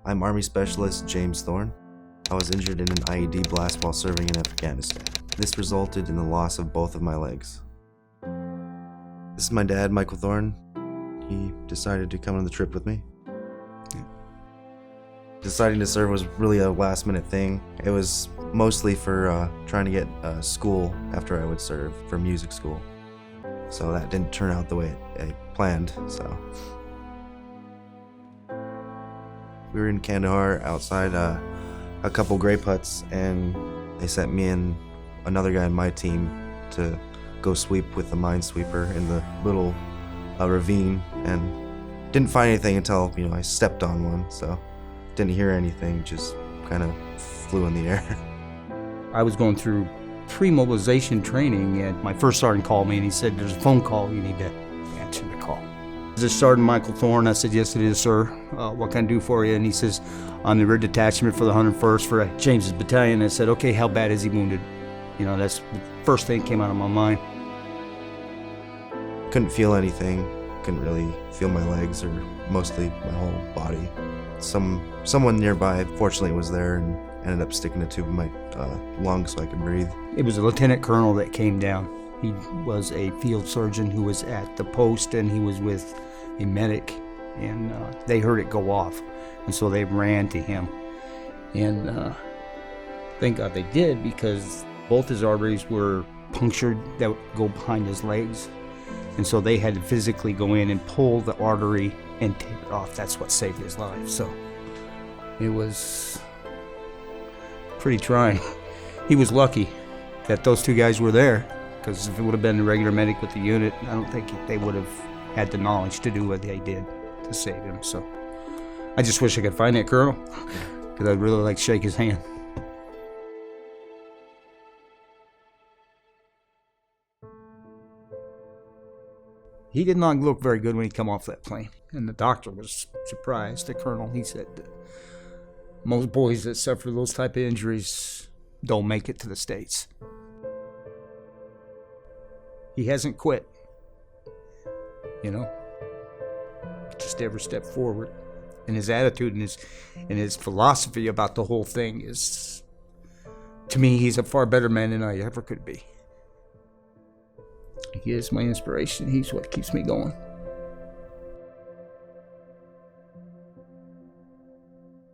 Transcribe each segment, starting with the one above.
I'm Army Specialist James Thorne. I was injured in an IED blast while serving in Afghanistan. This resulted in the loss of both of my legs. This is my dad, Michael Thorne. He decided to come on the trip with me. Deciding to serve was really a last-minute thing. It was mostly for trying to get school after I would serve, for music school. So that didn't turn out the way I planned, so. We were in Kandahar outside a couple grape huts, and they sent me and another guy on my team to go sweep with the minesweeper in the little ravine, and didn't find anything until, I stepped on one, so didn't hear anything, just kind of flew in the air. I was going through pre-mobilization training, and my first sergeant called me and he said, "There's a phone call, you need to answer the call." Is this Sergeant Michael Thorne? I said, "Yes, it is, sir. What can I do for you?" And he says, "I'm the rear detachment for the 101st for James's battalion." I said, "Okay, how bad is he wounded?" That's the first thing that came out of my mind. Couldn't feel anything, couldn't really feel my legs or mostly my whole body. Someone nearby fortunately was there and ended up sticking a tube in my lung so I could breathe. It was a lieutenant colonel that came down. He was a field surgeon who was at the post, and he was with a medic, and they heard it go off, and so they ran to him. And thank God they did, because both his arteries were punctured that would go behind his legs, and so they had to physically go in and pull the artery and take it off. That's what saved his life. So it was pretty trying. He was lucky that those two guys were there, because if it would have been a regular medic with the unit, I don't think they would have had the knowledge to do what they did to save him. So I just wish I could find that colonel, because I'd really like to shake his hand. He did not look very good when he come off that plane, and the doctor was surprised. The colonel, he said, most boys that suffer those type of injuries don't make it to the States. He hasn't quit, just every step forward. And his attitude and his philosophy about the whole thing is, to me, he's a far better man than I ever could be. He is my inspiration. He's what keeps me going.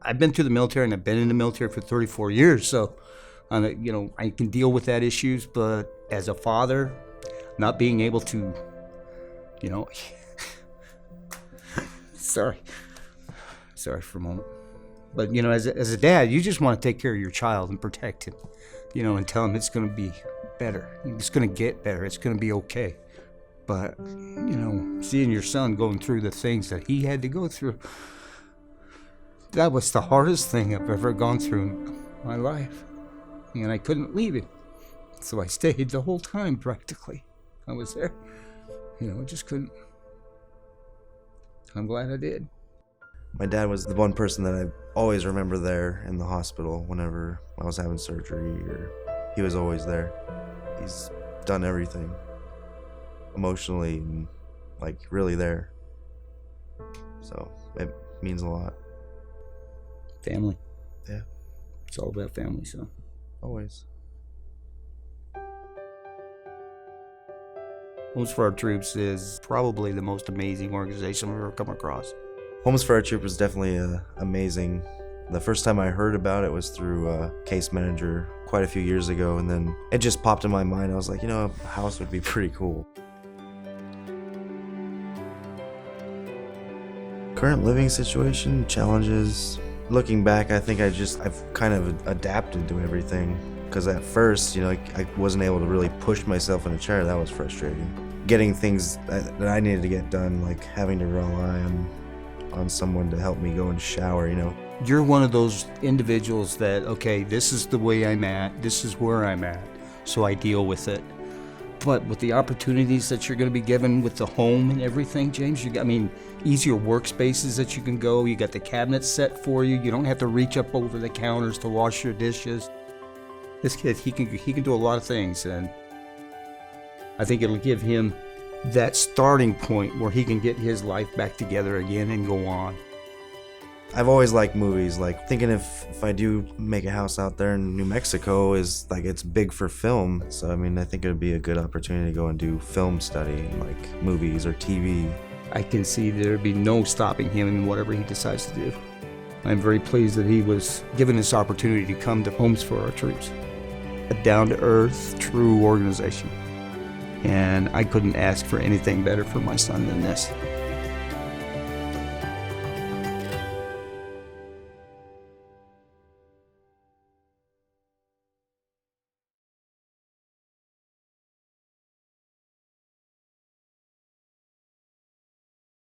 I've been through the military, and I've been in the military for 34 years, so I can deal with that issues. But as a father, not being able to, sorry for a moment. But as a dad, you just want to take care of your child and protect him, and tell him it's going to be better. It's going to get better. It's going to be okay. But, seeing your son going through the things that he had to go through, that was the hardest thing I've ever gone through in my life. And I couldn't leave him. So I stayed the whole time, practically. I was there. I just couldn't. I'm glad I did. My dad was the one person that I always remember there in the hospital whenever I was having surgery, or he was always there. He's done everything emotionally and really there. So it means a lot. Family. Yeah. It's all about family, so. Always. Homes for Our Troops is probably the most amazing organization I've ever come across. Homes for Our Troops was definitely amazing. The first time I heard about it was through a case manager quite a few years ago, and then it just popped in my mind. I was like, a house would be pretty cool. Current living situation, challenges. Looking back, I think I've kind of adapted to everything. Because at first, I wasn't able to really push myself in a chair. That was frustrating. Getting things that I needed to get done, like having to rely on someone to help me go and shower, You're one of those individuals that, okay, this is the way I'm at, this is where I'm at, so I deal with it. But with the opportunities that you're going to be given with the home and everything, James, easier workspaces that you can go, you got the cabinets set for you, you don't have to reach up over the counters to wash your dishes. This kid, he can do a lot of things, and I think it'll give him that starting point where he can get his life back together again and go on. I've always liked movies, like thinking if I do make a house out there in New Mexico is like it's big for film. So I mean, I think it would be a good opportunity to go and do film study, like movies or TV. I can see there'd be no stopping him in whatever he decides to do. I'm very pleased that he was given this opportunity to come to Homes for Our Troops. A down-to-earth, true organization. And I couldn't ask for anything better for my son than this.